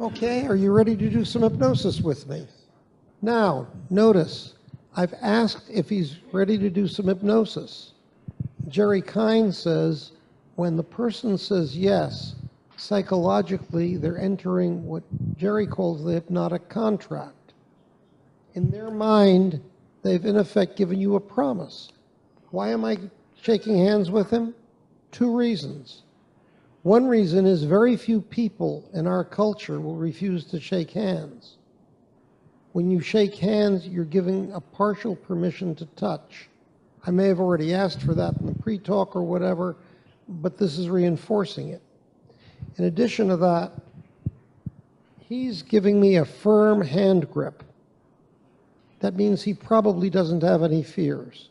Okay, are you ready to do some hypnosis with me? Now, notice, I've asked if he's ready to do some hypnosis. Jerry Kine says, when the person says yes, psychologically, they're entering what Jerry calls the hypnotic contract. In their mind, they've in effect given you a promise. Why am I shaking hands with him? Two reasons. One reason is very few people in our culture will refuse to shake hands. When you shake hands, you're giving a partial permission to touch. I may have already asked for that in the pre-talk or whatever, but this is reinforcing it. In addition to that, he's giving me a firm hand grip. That means he probably doesn't have any fears.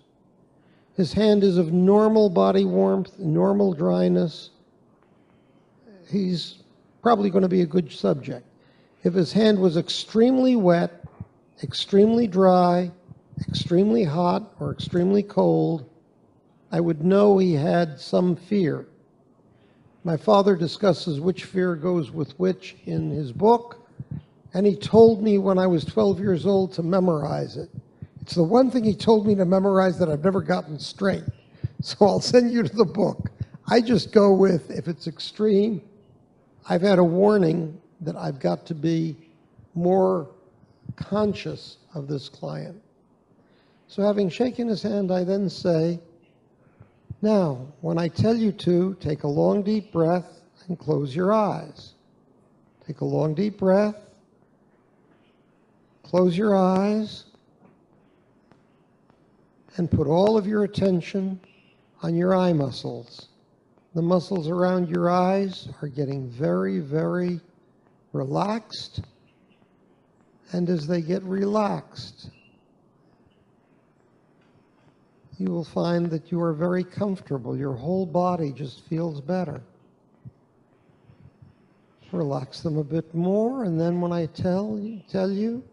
His hand is of normal body warmth, normal dryness. He's probably going to be a good subject. If his hand was extremely wet, extremely dry, extremely hot, or extremely cold, I would know he had some fear. My father discusses which fear goes with which in his book, and he told me when I was 12 years old to memorize it. It's the one thing he told me to memorize that I've never gotten straight. So I'll send you to the book. I just go with, if it's extreme, I've had a warning that I've got to be more conscious of this client. So having shaken his hand, I then say, now, when I tell you to, take a long deep breath and close your eyes. Take a long deep breath, close your eyes, and put all of your attention on your eye muscles. The muscles around your eyes are getting very, very relaxed. And as they get relaxed, you will find that you are very comfortable. Your whole body just feels better. Relax them a bit more, and then when I tell you,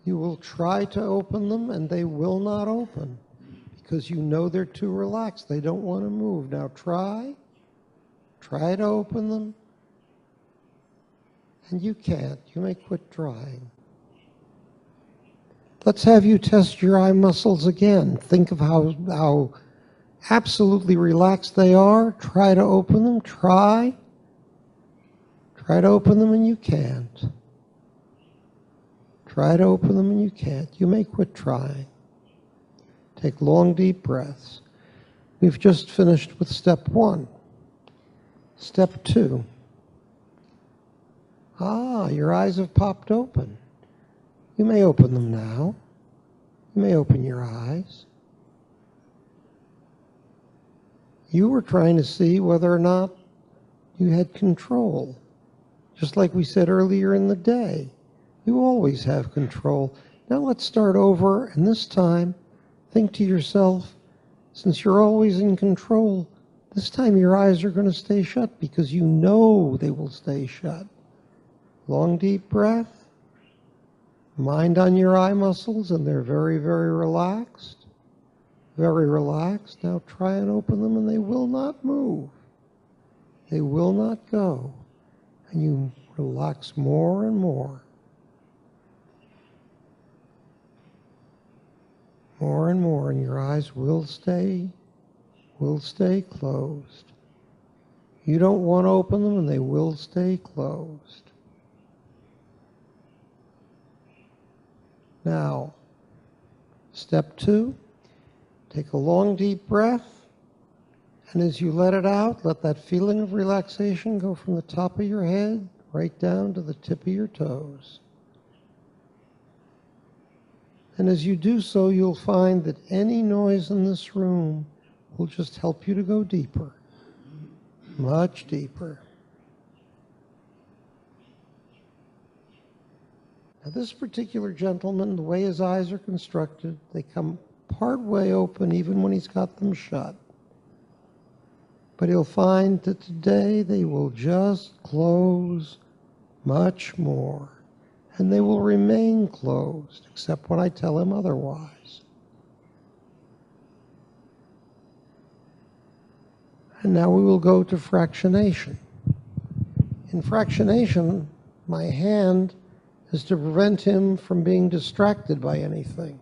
you will try to open them, and they will not open because you know they're too relaxed. They don't want to move. Now try to open them, and you can't. You may quit trying. Let's have you test your eye muscles again. Think of how absolutely relaxed they are. Try to open them. Try to open them, and you can't. Try to open them, and you can't. You may quit trying. Take long, deep breaths. We've just finished with step 1. Step 2. Your eyes have popped open. You may open them now. You may open your eyes. You were trying to see whether or not you had control. Just like we said earlier in the day, you always have control. Now let's start over, and this time, think to yourself, since you're always in control, this time your eyes are going to stay shut because you know they will stay shut. Long, deep breath. Mind on your eye muscles, and they're very, very relaxed. Very relaxed. Now try and open them, and they will not move. They will not go. And you relax more and more. More and more, and your eyes will stay closed. You don't want to open them, and they will stay closed. Now, step 2, take a long deep breath, and as you let it out, let that feeling of relaxation go from the top of your head right down to the tip of your toes. And as you do so, you'll find that any noise in this room will just help you to go deeper, much deeper. Now, this particular gentleman, the way his eyes are constructed, they come part way open even when he's got them shut. But he'll find that today they will just close much more. And they will remain closed, except when I tell him otherwise. And now we will go to fractionation. In fractionation, my hand is to prevent him from being distracted by anything.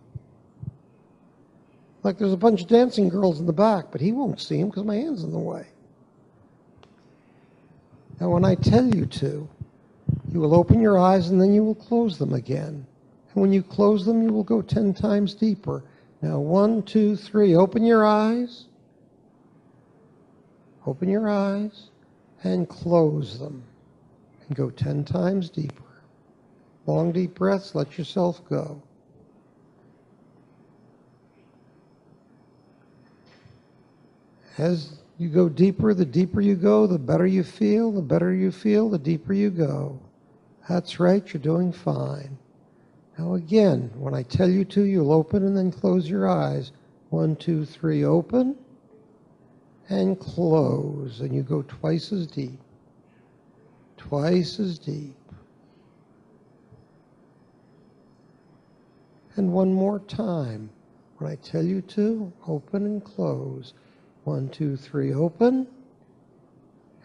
Like there's a bunch of dancing girls in the back, but he won't see them because my hand's in the way. Now when I tell you to, you will open your eyes and then you will close them again. And when you close them, you will go 10 times deeper. Now 1, 2, 3, open your eyes. Open your eyes and close them. And go 10 times deeper. Long deep breaths, let yourself go. As you go deeper, the deeper you go, the better you feel. The better you feel, the deeper you go. That's right, you're doing fine. Now again, when I tell you to, you'll open and then close your eyes. 1, 2, 3, open and close. And you go twice as deep. Twice as deep. And one more time. When I tell you to, open and close. 1, 2, 3, open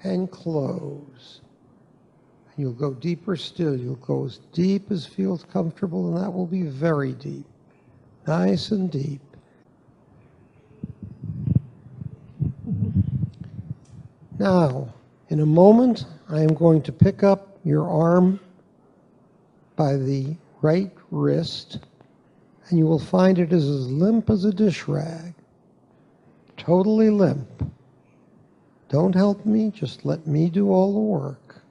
and close. And you'll go deeper still. You'll go as deep as feels comfortable, and that will be very deep. Nice and deep. Now, in a moment, I am going to pick up your arm by the right wrist, and you will find it is as limp as a dish rag. Totally limp. Don't help me, just let me do all the work.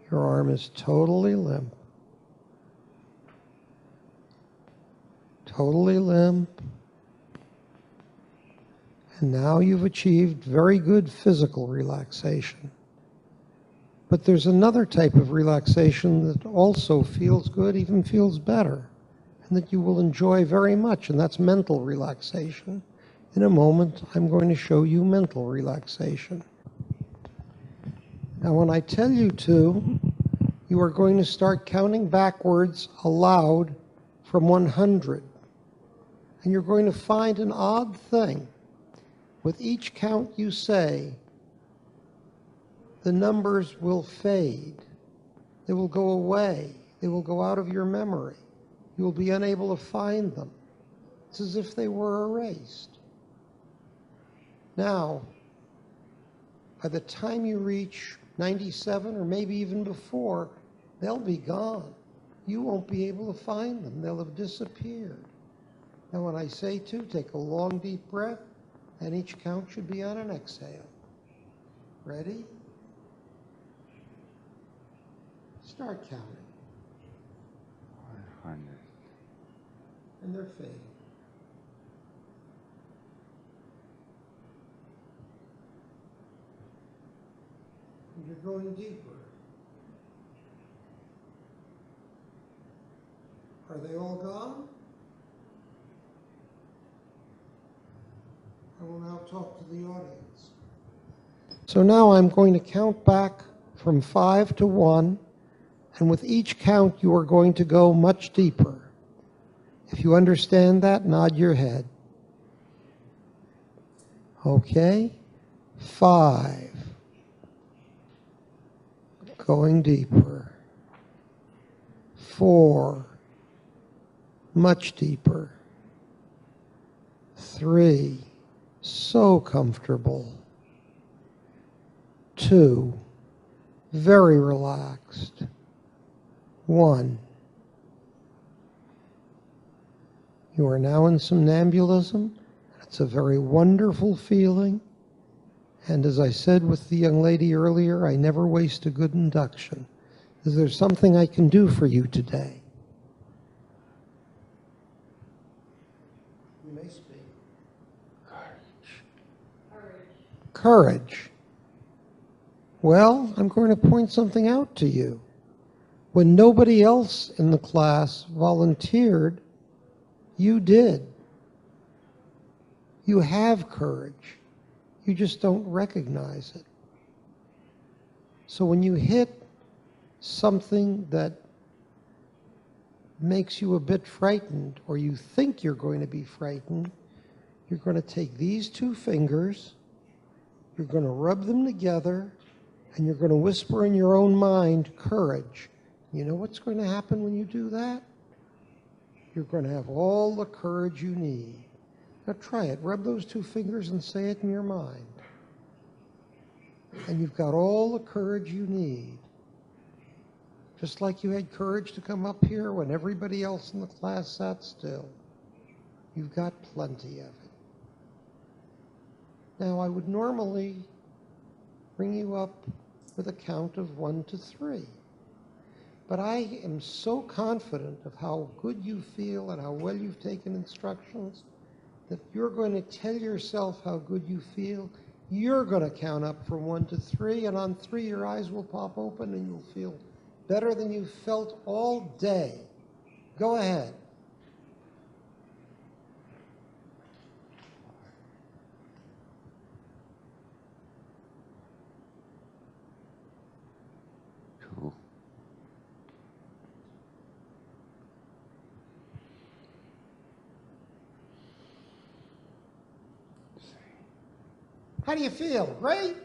Your arm is totally limp. Totally limp. And now you've achieved very good physical relaxation. But there's another type of relaxation that also feels good, even feels better, and that you will enjoy very much, and that's mental relaxation. In a moment, I'm going to show you mental relaxation. Now, when I tell you to, you are going to start counting backwards aloud from 100. And you're going to find an odd thing. With each count you say, the numbers will fade. They will go away. They will go out of your memory. You will be unable to find them. It's as if they were erased. Now, by the time you reach 97 or maybe even before, they'll be gone. You won't be able to find them. They'll have disappeared. Now, when I say to, take a long, deep breath, and each count should be on an exhale. Ready? Start counting. 100. And they're fading. And you're going deeper. Are they all gone? I will now talk to the audience. So now I'm going to count back from 5 to 1, and with each count you are going to go much deeper. If you understand that, nod your head. Okay, 5. Going deeper. 4. Much deeper. 3. So comfortable. 2. Very relaxed. 1. You are now in somnambulism. It's a very wonderful feeling. And as I said with the young lady earlier, I never waste a good induction. Is there something I can do for you today? You may speak. Courage. Well, I'm going to point something out to you. When nobody else in the class volunteered, you did. You have courage. You just don't recognize it. So when you hit something that makes you a bit frightened, or you think you're going to be frightened, you're going to take these 2 fingers, you're going to rub them together, And you're going to whisper in your own mind, courage. You know what's going to happen when you do that? You're going to have all the courage you need. Now try it. Rub those two fingers and say it in your mind. And you've got all the courage you need. Just like you had courage to come up here when everybody else in the class sat still. You've got plenty of it. Now I would normally bring you up with a count of 1 to 3. But I am so confident of how good you feel and how well you've taken instructions that you're going to tell yourself how good you feel. You're going to count up from 1 to 3, and on 3 your eyes will pop open and you'll feel better than you've felt all day. Go ahead. Cool. How do you feel? Great?